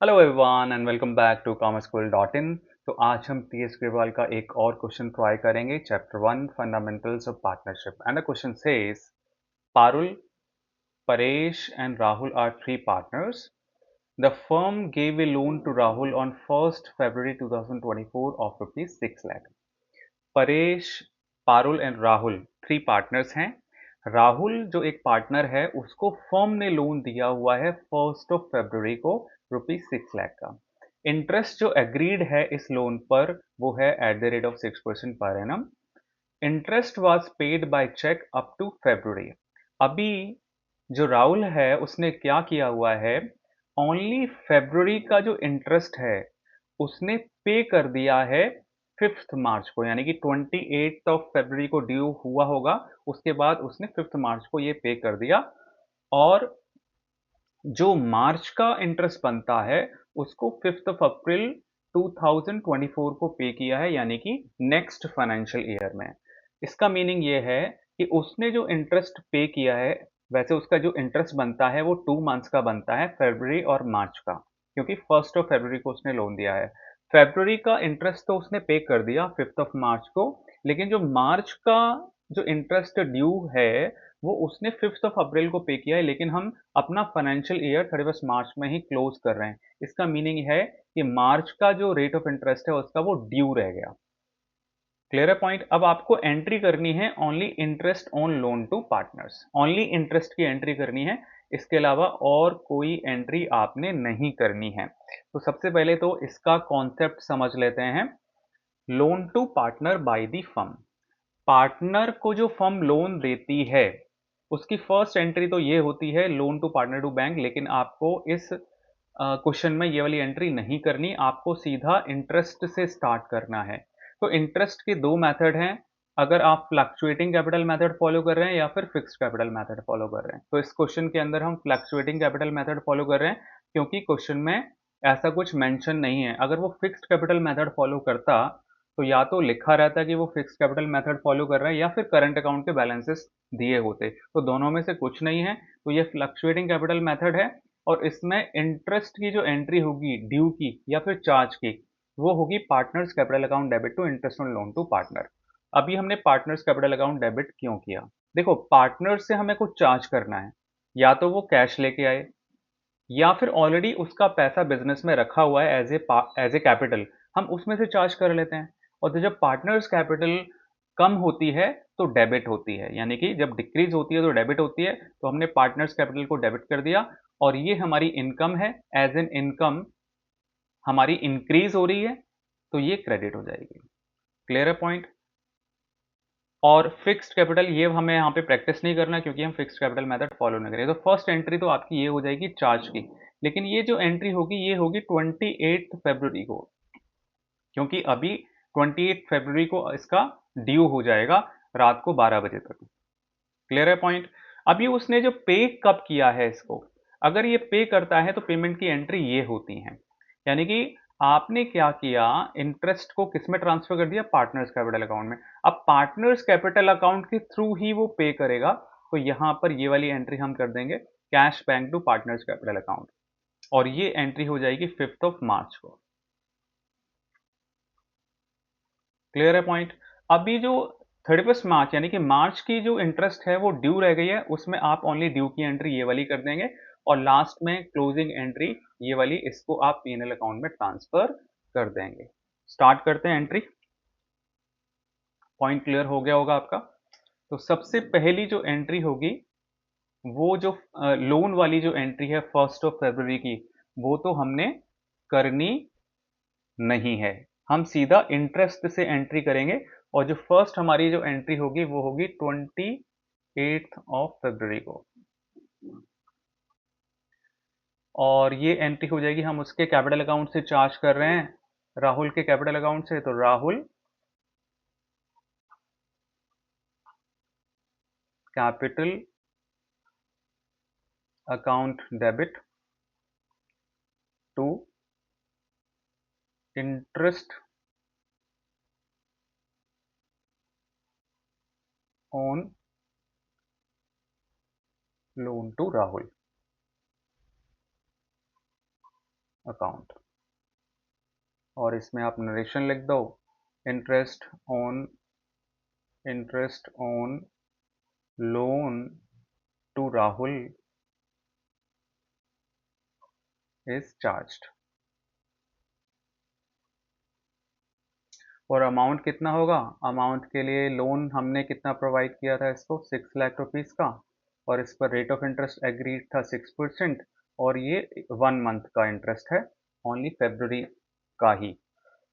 Hello everyone and welcome back to commerceschool.in। तो आज हम टीएस ग्रेवाल का एक और क्वेश्चन ट्राई करेंगे, chapter 1 fundamentals of partnership. And the question says Parul, Paresh and Rahul are three partners. The firm gave a loan to Rahul on 1st February 2024 of rupees 6 lakh. Paresh, Parul and Rahul three partners हैं। राहुल जो एक partner है उसको firm ने loan दिया हुआ है 1 फरवरी को ₹6 लाख का। इंटरेस्ट जो एग्रीड है इस लोन पर वो है @6% पर annum. Interest was paid by cheque up to February. अभी जो राहुल है उसने क्या किया हुआ है, ओनली फरवरी का जो इंटरेस्ट है उसने पे कर दिया है 5 मार्च को, यानी कि 28 फरवरी को ड्यू हुआ होगा। उसके बाद उसने 5 मार्च को ये पे कर दिया और जो मार्च का इंटरेस्ट बनता है उसको 5 अप्रैल 2024 को पे किया है, यानी कि नेक्स्ट फाइनेंशियल ईयर में। इसका मीनिंग ये है कि उसने जो इंटरेस्ट पे किया है, वैसे उसका जो इंटरेस्ट बनता है वो 2 मंथ्स का बनता है, फरवरी और मार्च का, क्योंकि 1 फरवरी को उसने लोन दिया है। फरवरी का इंटरेस्ट तो उसने पे कर दिया 5 मार्च को, लेकिन जो मार्च का जो इंटरेस्ट ड्यू है वो उसने 5 अप्रैल को पे किया है, लेकिन हम अपना फाइनेंशियल ईयर 31 मार्च में ही क्लोज कर रहे हैं। इसका मीनिंग है कि मार्च का जो रेट ऑफ इंटरेस्ट है उसका वो ड्यू रह गया। क्लियर है पॉइंट। अब आपको एंट्री करनी है only interest on loan to partners, only interest की एंट्री करनी है, इसके अलावा और कोई एंट्री आपने नहीं करनी है। तो सबसे पहले तो इसका कॉन्सेप्ट समझ लेते हैं। Loan to partner by the firm. Partner को जो फर्म लोन देती है उसकी फर्स्ट एंट्री तो ये होती है loan to partner to bank, लेकिन आपको इस क्वेश्चन में ये वाली एंट्री नहीं करनी, आपको सीधा इंटरेस्ट से स्टार्ट करना है। तो इंटरेस्ट के दो मेथड हैं, अगर आप फ्लक्चुएटिंग कैपिटल मेथड फॉलो कर रहे हैं या फिर फिक्स्ड कैपिटल मेथड फॉलो कर रहे हैं। तो इस क्वेश्चन के अंदर हम फ्लक्चुएटिंग कैपिटल मेथड फॉलो कर रहे हैं, क्योंकि क्वेश्चन में ऐसा कुछ मेंशन नहीं है। अगर वो फिक्स्ड कैपिटल मेथड फॉलो करता तो या तो लिखा रहता कि वो फिक्स्ड कैपिटल मेथड फॉलो कर रहा है या फिर करंट अकाउंट के बैलेंसेस दिए होते, तो दोनों में से कुछ नहीं है। तो ये फ्लक्चुएटिंग कैपिटल मेथड है और इसमें इंटरेस्ट की जो एंट्री होगी ड्यू की या फिर चार्ज की, वो होगी partner's capital account debit to interest on loan to partner. अभी हमने पार्टनर्स कैपिटल अकाउंट डेबिट क्यों किया? देखो, पार्टनर से हमें कुछ चार्ज करना है, या तो वो कैश लेके आए या फिर ऑलरेडी उसका पैसा बिजनेस में रखा हुआ है एज ए कैपिटल, हम उसमें से चार्ज कर लेते हैं। और तो जब पार्टनर्स कैपिटल कम होती है तो डेबिट होती है, यानी कि जब डिक्रीज होती है तो डेबिट होती है। तो हमने पार्टनर्स कैपिटल को डेबिट कर दिया और ये हमारी इनकम है, एज एन इनकम हमारी इंक्रीज हो रही है, तो ये क्रेडिट हो जाएगी। क्लियर है पॉइंट। और फिक्स्ड कैपिटल ये हमें यहाँ पे प्रैक्टिस नहीं करना, क्योंकि हम फिक्स्ड कैपिटल मेथड फॉलो नहीं करें। तो फर्स्ट एंट्री तो आपकी ये हो जाएगी चार्ज की, लेकिन ये जो एंट्री होगी ये होगी 28 फरवरी को, क्योंकि अभी 28 फरवरी को इसका ड्यू हो जाएगा रात को 12 बजे तक। क्लियर है पॉइंट। अभी उसने जो पे कब किया है इसको, अगर ये पे करता है तो पेमेंट की एंट्री ये होती है, यानी कि आपने क्या किया, इंटरेस्ट को किस में ट्रांसफर कर दिया, पार्टनर्स कैपिटल अकाउंट में। अब पार्टनर्स कैपिटल अकाउंट के थ्रू ही वो पे करेगा, तो यहां पर ये वाली एंट्री हम कर देंगे cash bank to partner's capital account, और ये एंट्री हो जाएगी 5 मार्च को। क्लियर है पॉइंट। अभी जो 31 मार्च यानी कि मार्च की जो इंटरेस्ट है वो ड्यू रह गई है, उसमें आप ओनली ड्यू की एंट्री ये वाली कर देंगे और लास्ट में क्लोजिंग एंट्री ये वाली, इसको आप पीएनएल अकाउंट में ट्रांसफर कर देंगे। स्टार्ट करते हैं एंट्री। पॉइंट क्लियर हो गया होगा आपका। तो सबसे पहली जो एंट्री होगी वो जो लोन वाली जो एंट्री है 1 फरवरी की, वो तो हमने करनी नहीं है, हम सीधा इंटरेस्ट से एंट्री करेंगे। और जो फर्स्ट हमारी जो एंट्री होगी वो होगी 28 फरवरी को, और ये एंट्री हो जाएगी, हम उसके कैपिटल अकाउंट से चार्ज कर रहे हैं, राहुल के कैपिटल अकाउंट से, तो Rahul capital account debit to interest on loan to Rahul. Account, और इसमें आप नरेशन लिख दो, interest on loan to Rahul is charged, और अमाउंट कितना होगा, अमाउंट के लिए लोन हमने कितना प्रोवाइड किया था इसको, 6 लाख रुपीज़ का, और इस पर रेट ऑफ इंटरेस्ट एग्रीड था 6%, और ये 1 मंथ का इंटरेस्ट है, ओनली फरवरी का ही।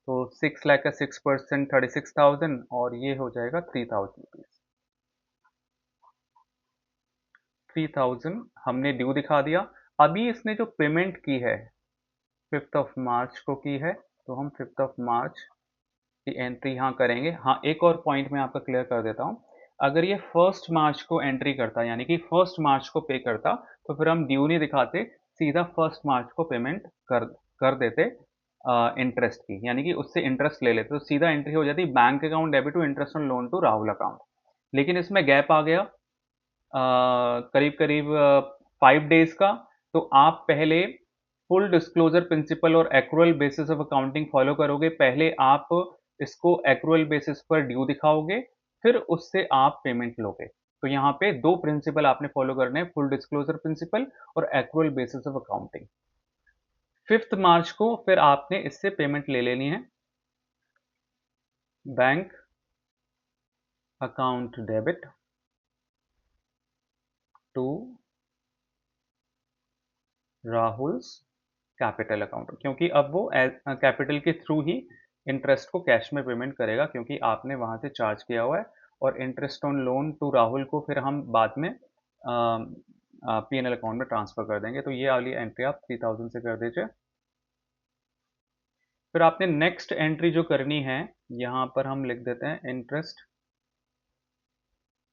तो 6 लाख का 6% 36,000, और ये हो जाएगा 3,000 रुपीज़। 3,000 हमने ड्यू दिखा दिया। अभी इसने जो पेमेंट की है 5th ऑफ मार्च को की है, तो हम 5th ऑफ मार्च की एंट्री यहाँ करेंगे। हाँ, एक और पॉइंट मैं आपका क्लियर कर देता हूँ। अगर ये 1st मार्च को एंट्री करता, यानी कि 1st मार्च को पे करता, तो फिर हम ड्यू नहीं दिखाते, सीधा 1st मार्च को पेमेंट कर देते इंटरेस्ट की, यानी कि उससे इंटरेस्ट ले लेते, तो सीधा एंट्री हो जाती bank account debit to interest on loan to Rahul account. लेकिन इसमें गैप आ गया करीब करीब 5 डेज का, तो आप पहले फुल डिस्क्लोजर प्रिंसिपल और accrual basis of accounting follow करोगे। पहले आप इसको एक्रूअल बेसिस पर ड्यू दिखाओगे, फिर उससे आप पेमेंट लोगे। तो यहाँ पे 2 प्रिंसिपल आपने फॉलो करने हैं, फुल डिस्क्लोजर प्रिंसिपल और accrual basis of accounting. 5th मार्च को फिर आपने इससे पेमेंट ले लेनी है, bank account debit to Rahul's capital account, क्योंकि अब वो कैपिटल के थ्रू ही इंटरेस्ट को कैश में पेमेंट करेगा, क्योंकि आपने वहाँ से चार्ज किया हुआ है, और interest on loan to Rahul को फिर हम बाद में पीएनएल अकाउंट में ट्रांसफर कर देंगे। तो ये वाली एंट्री आप 3,000 से कर दीजिए। फिर आपने नेक्स्ट एंट्री जो करनी है, यहाँ पर हम लिख देते हैं interest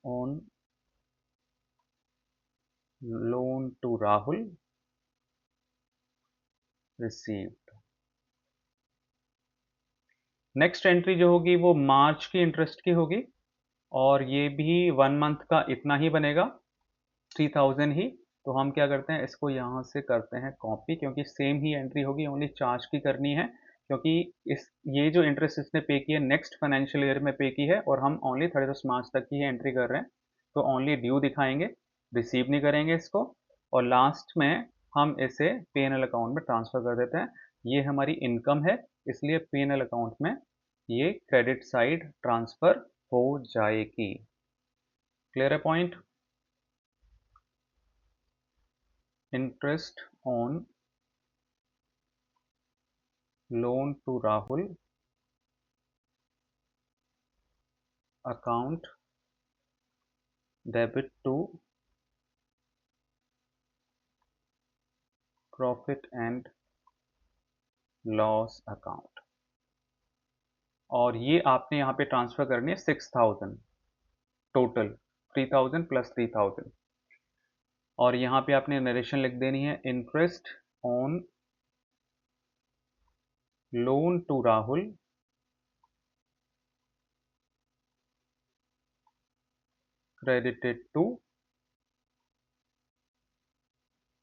on loan to Rahul received. Next entry जो होगी वो मार्च की इंटरेस्ट की होगी, और ये भी 1 मंथ का इतना ही बनेगा, 3,000 ही। तो हम क्या करते हैं, इसको यहाँ से करते हैं कॉपी, क्योंकि सेम ही एंट्री होगी, ओनली चार्ज की करनी है, क्योंकि इस ये जो इंटरेस्ट इसने पे की है नेक्स्ट फाइनेंशियल ईयर में पे की है, और हम ओनली 31 मार्च तक की एंट्री कर रहे हैं, तो ओनली ड्यू दिखाएंगे, रिसीव नहीं करेंगे इसको, और लास्ट में हम इसे पीएनएल अकाउंट में ट्रांसफर कर देते हैं। ये हमारी इनकम है, इसलिए पीएनएल अकाउंट में ये क्रेडिट साइड ट्रांसफर हो जाएगी। क्लियर है point? Interest on loan to Rahul account debit to profit and loss account, और ये आपने यहाँ पे ट्रांसफर करनी है 6,000 टोटल, 3,000 प्लस 3,000, और यहाँ पे आपने नरेशन लिख देनी है, interest on loan to Rahul credited to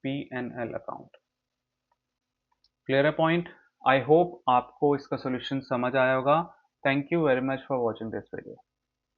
PNL account. Clear है पॉइंट? आई होप आपको इसका सोल्यूशन समझ आया होगा। Thank you very much for watching this video.